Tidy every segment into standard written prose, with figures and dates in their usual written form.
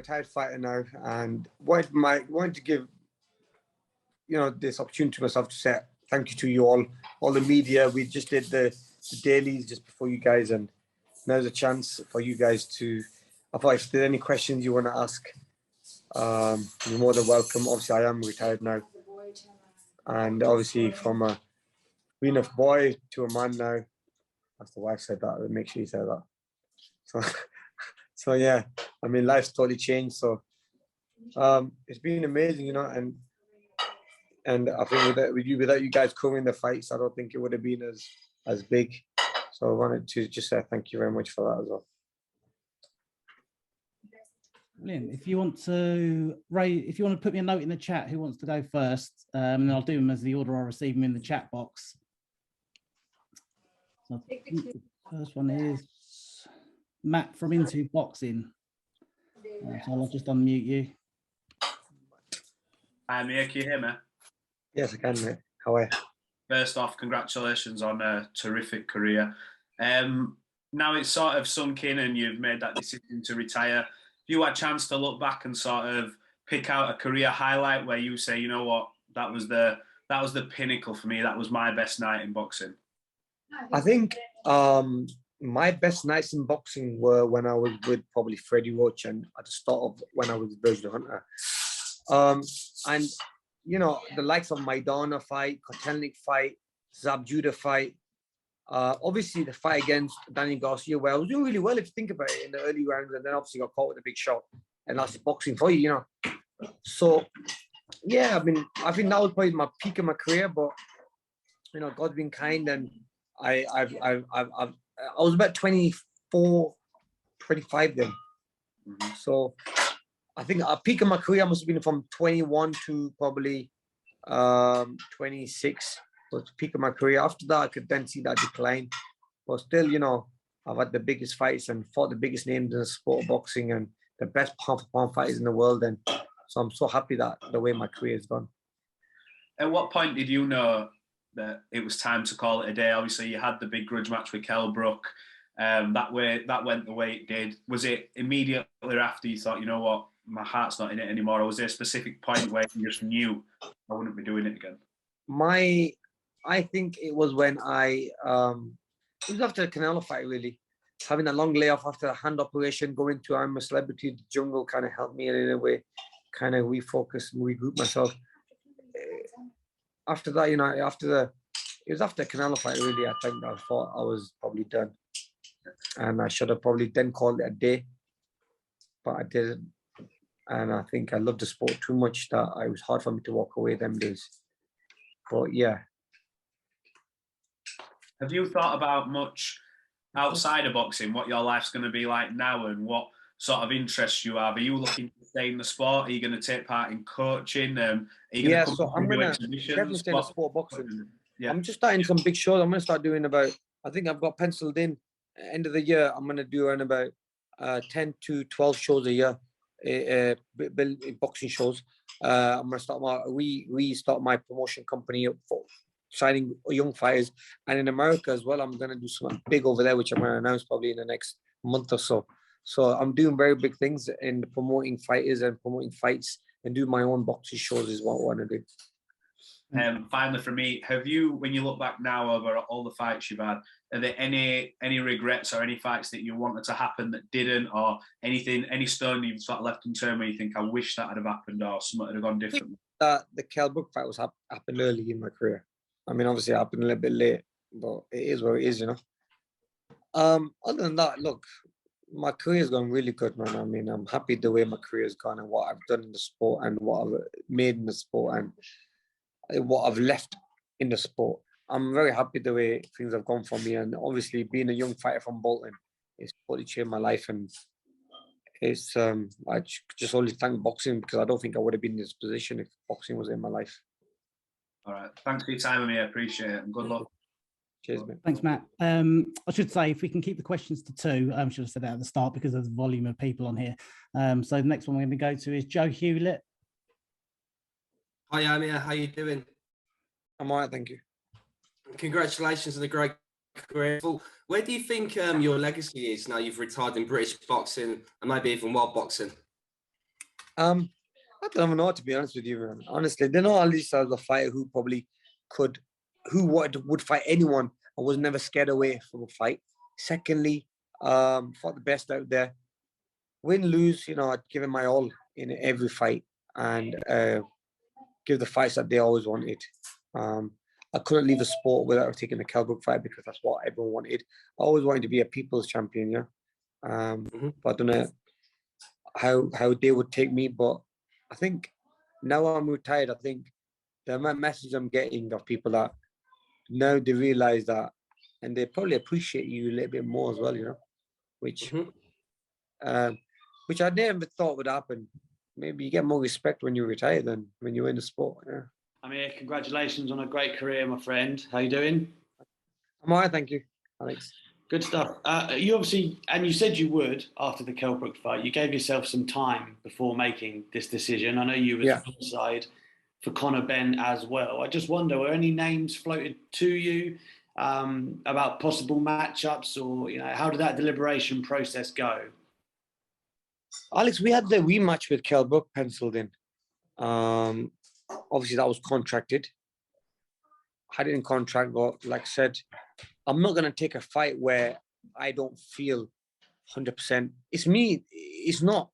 retired fighter now, and wanted to give this opportunity to myself to say thank you to you all the media. We just did the dailies just before you guys, and now's a chance for you guys to. I thought if there's any questions you want to ask, you're more than welcome. Obviously, I am retired now, and obviously from being a boy to a man now. That's the wife said that. Make sure you say that. So yeah, I mean, life's totally changed. So it's been amazing, and I think without you guys covering the fights, I don't think it would have been as big. So I wanted to just say thank you very much for that as well. Brilliant. If you want to put me a note in the chat, who wants to go first, and I'll do them as the order I receive them in the chat box. So I think the first one is Matt from Into Boxing. So I'll just unmute you. Hi, Amir, can you hear me? Yes, I can, mate. How are you? First off, congratulations on a terrific career. Now it's sort of sunk in and you've made that decision to retire. You had a chance to look back and sort of pick out a career highlight where you say, you know what, that was the pinnacle for me. That was my best night in boxing. I think my best nights in boxing were when I was with probably Freddie Roach and at the start of when I was with Virgil Hunter. And the likes of Maidana fight, Kotelnik fight, Zab Judah fight, obviously the fight against Danny Garcia, where I was doing really well if you think about it in the early rounds, and then obviously got caught with a big shot, and that's boxing for you, So yeah, I mean, I think that was probably my peak of my career, but God's been kind, and I was about 24, 25 then. Mm-hmm. So I think a peak of my career must have been from 21 to probably 26. Was the peak of my career. After that, I could then see that decline. But still, I've had the biggest fights and fought the biggest names in the sport of boxing and the best pound-for-pound fighters in the world. And so I'm so happy that the way my career has gone. At what point did you know that it was time to call it a day? Obviously, you had the big grudge match with Kell Brook. That went the way it did. Was it immediately after you thought, you know what, my heart's not in it anymore? Or was there a specific point where you just knew I wouldn't be doing it again? I think it was when it was after the Canelo fight, really. Having a long layoff after a hand operation, going to I'm a Celebrity, the jungle kind of helped me in a way, kind of refocus and regroup myself. After that, it was after the Canelo fight, really, I think I thought I was probably done. And I should have probably then called it a day, but I didn't. And I think I loved the sport too much that it was hard for me to walk away them days. But yeah. Have you thought about much outside of boxing, what your life's going to be like now and what sort of interests you have? Are you looking to stay in the sport? Are you going to take part in coaching? Are you going to so I'm going to definitely stay in the sport of boxing. Yeah. I'm just starting some big shows. I'm going to start doing I think I've got penciled in, end of the year, I'm going to do around about 10 to 12 shows a year, boxing shows. I'm going to start restart my promotion company for signing young fighters, and in America as well. I'm going to do something big over there, which I'm going to announce probably in the next month or so. So I'm doing very big things in promoting fighters and promoting fights and do my own boxing shows is what I want to do. Finally, for me, have you, when you look back now over all the fights you've had, are there any regrets or any fights that you wanted to happen that didn't, or anything, any stone you've sort of left unturned where you think, I wish that had have happened or something had have gone differently? The Kell Brook fight happened early in my career. I mean, obviously it happened a little bit late, but it is what it is, Other than that, look, my career's gone really good, man. I mean, I'm happy the way my career's gone and what I've done in the sport and what I've made in the sport and what I've left in the sport. I'm very happy the way things have gone for me. And obviously being a young fighter from Bolton, it's totally changed my life. And it's I just only thank boxing, because I don't think I would have been in this position if boxing was in my life. All right. Thanks for your time, Amir. I appreciate it. And good luck. Cheers, mate. Thanks, Matt. I should say, if we can keep the questions to two, I should have said that at the start because of the volume of people on here. So the next one we're going to go to is Joe Hewlett. Hi, Amir. How you doing? I'm all right, thank you. Congratulations on a great career. Where do you think your legacy is now you've retired in British boxing and maybe even world boxing? I don't even know, to be honest with you, man. Honestly, they're not at least as a fighter who probably would fight anyone and was never scared away from a fight. Secondly, fought the best out there. Win, lose, I'd give it my all in every fight and give the fights that they always wanted. I couldn't leave the sport without taking the Kell Brook fight because that's what everyone wanted. I always wanted to be a people's champion, yeah. But I don't know how they would take me, but I think now I'm retired, I think the message I'm getting of people that now they realize that and they probably appreciate you a little bit more as well, which I never thought would happen. Maybe you get more respect when you retire than when you're in the sport. Yeah. Amir, congratulations on a great career, my friend. How you doing? I'm all right, thank you, Alex. Good stuff. You obviously, and you said you would after the Kell Brook fight. You gave yourself some time before making this decision. I know you were side for Conor Benn as well. I just wonder, were any names floated to you about possible matchups, or how did that deliberation process go? Alex, we had the rematch with Kell Brook penciled in. Obviously, that was contracted. I didn't contract, but like I said, I'm not going to take a fight where I don't feel 100%. It's me. It's not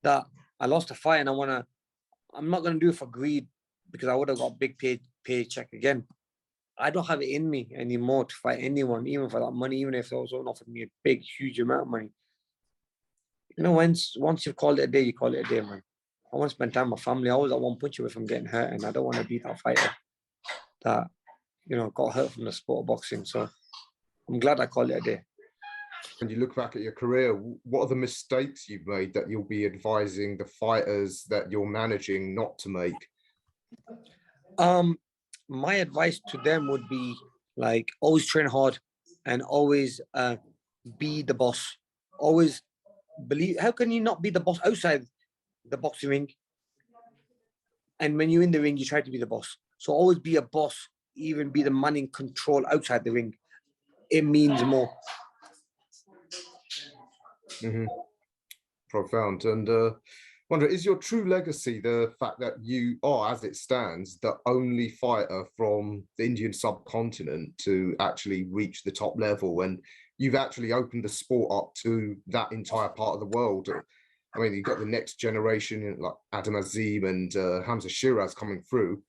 that I lost a fight and I'm not going to do it for greed because I would have got a big paycheck again. I don't have it in me anymore to fight anyone, even for that money, even if someone offered me a big, huge amount of money. Once you've called it a day, you call it a day, man. I want to spend time with my family. I was at one punch away from getting hurt, and I don't want to be that fighter that, got hurt from the sport of boxing. So I'm glad I called it a day. When you look back at your career, what are the mistakes you've made that you'll be advising the fighters that you're managing not to make? My advice to them would be always train hard and always be the boss. Always believe. How can you not be the boss outside the boxing ring? And when you're in the ring, you try to be the boss. So always be a boss, even be the man in control outside the ring. It means more. Profound. And wonder, is your true legacy the fact that you are, as it stands, the only fighter from the Indian subcontinent to actually reach the top level, and you've actually opened the sport up to that entire part of the world? I mean, you've got the next generation like Adam Azim and Hamza Shiraz coming through.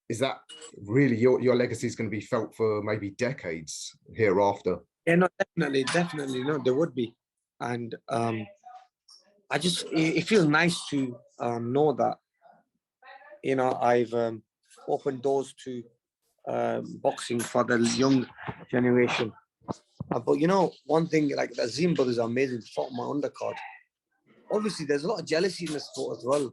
Is that really your legacy is going to be felt for maybe decades hereafter? Yeah, no, definitely. No, there would be. And it feels nice to know that, I've opened doors to boxing for the young generation. But one thing, like the Azim brothers are amazing, fought my undercard. Obviously, there's a lot of jealousy in the sport as well.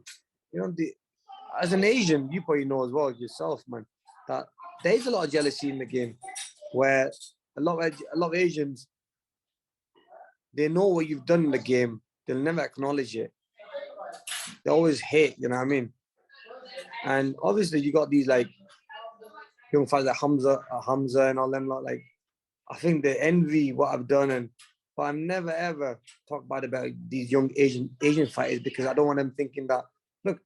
As an Asian, you probably know as well yourself, man, that there is a lot of jealousy in the game, where a lot of Asians, they know what you've done in the game. They'll never acknowledge it. They always hate, you know what I mean? And obviously, you got these young fighters like Hamza and all them lot. I think they envy what I've done, but I'm never ever talk bad about these young Asian fighters because I don't want them thinking that. Look,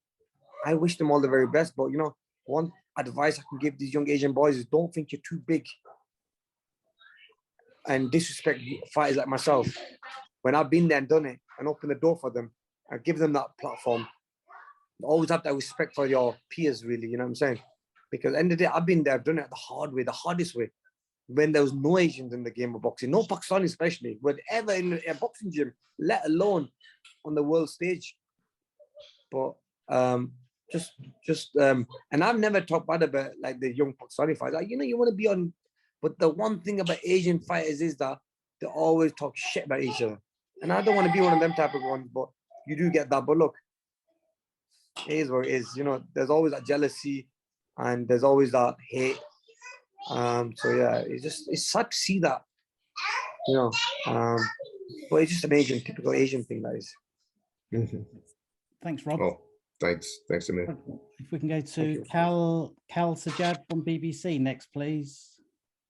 I wish them all the very best, but one advice I can give these young Asian boys is don't think you're too big and disrespect fighters like myself. When I've been there and done it and opened the door for them, I give them that platform. Always have that respect for your peers, really, you know what I'm saying? Because at the end of the day, I've been there, I've done it the hard way, the hardest way. When there was no Asians in the game of boxing, no Pakistani especially, whatever in a boxing gym, let alone on the world stage. But and I've never talked bad about the young Pakistani fighters. You want to be on, but the one thing about Asian fighters is that they always talk shit about each other. And I don't want to be one of them type of ones, but you do get that. But look, it is what it is. There's always that jealousy and there's always that hate. So yeah, it's sad to see that, but it's just an typical Asian thing, that is. Thanks, Rob. Oh, thanks, Amir. If we can go to Kal Sajjad from BBC next, please.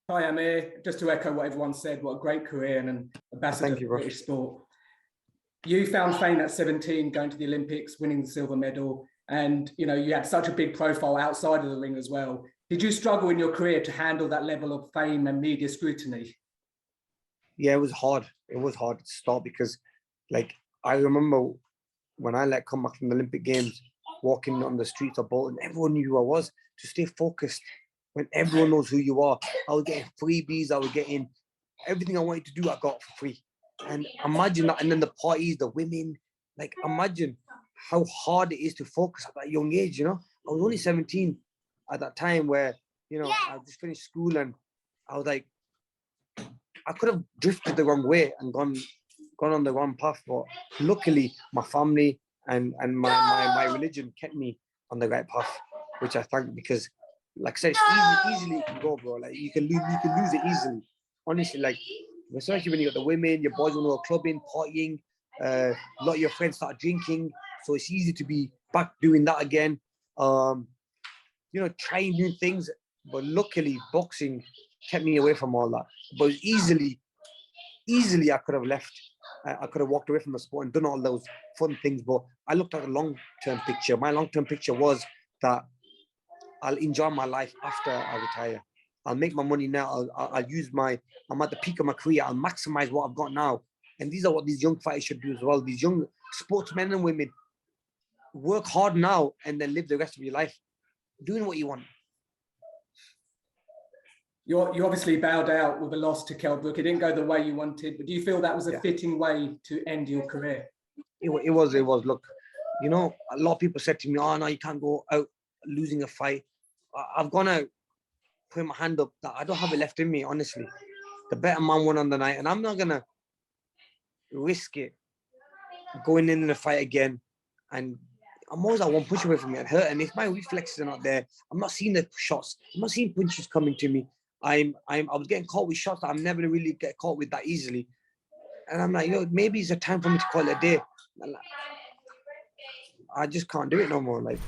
Hi, Amir. Just to echo what everyone said, what a great career and an ambassador for British sport. you found fame at 17, going to the Olympics, winning the silver medal, and you had such a big profile outside of the ring as well. Did you struggle in your career to handle that level of fame and media scrutiny? Yeah, it was hard. It was hard to start because, like, I remember when I come back from the Olympic Games, walking on the streets of Bolton, everyone knew who I was. To stay focused when everyone knows who you are. I was getting freebies. I was getting everything I wanted to do. I got for free. And imagine that. And then the parties, the women. Like, imagine how hard it is to focus at that young age. I was only 17 at that time, where I just finished school, and I was like, I could have drifted the wrong way and gone on the wrong path, but luckily my family and my religion kept me on the right path, which I thank, because, like I said, it's easily you can go, bro. Like, you can lose it easily. Honestly, like, especially when you got the women, your boys want to go clubbing, partying, a lot of your friends start drinking, so it's easy to be back doing that again. Trying new things, but luckily boxing kept me away from all that. But easily I could have left. I could have walked away from the sport and done all those fun things, but I looked at the long-term picture. My long-term picture was that I'll enjoy my life after I retire. I'll make my money now. I'll use I'm at the peak of my career. I'll maximize what I've got now. And these are what these young fighters should do as well. These young sportsmen and women, work hard now and then live the rest of your life doing what you want. You obviously bowed out with a loss to Kell Brook. It didn't go the way you wanted, but do you feel that was a fitting way to end your career? It was. Look, a lot of people said to me, "Oh no, you can't go out losing a fight." I've gone out, put my hand up that I don't have it left in me. Honestly, the better man won on the night, and I'm not gonna risk it going in the fight again. And I'm always at one push away from it hurt, and if my reflexes are not there, I'm not seeing the shots. I'm not seeing punches coming to me. I was getting caught with shots that I'm never really get caught with that easily. And I'm like, maybe it's a time for me to call it a day. I just can't do it no more. Like.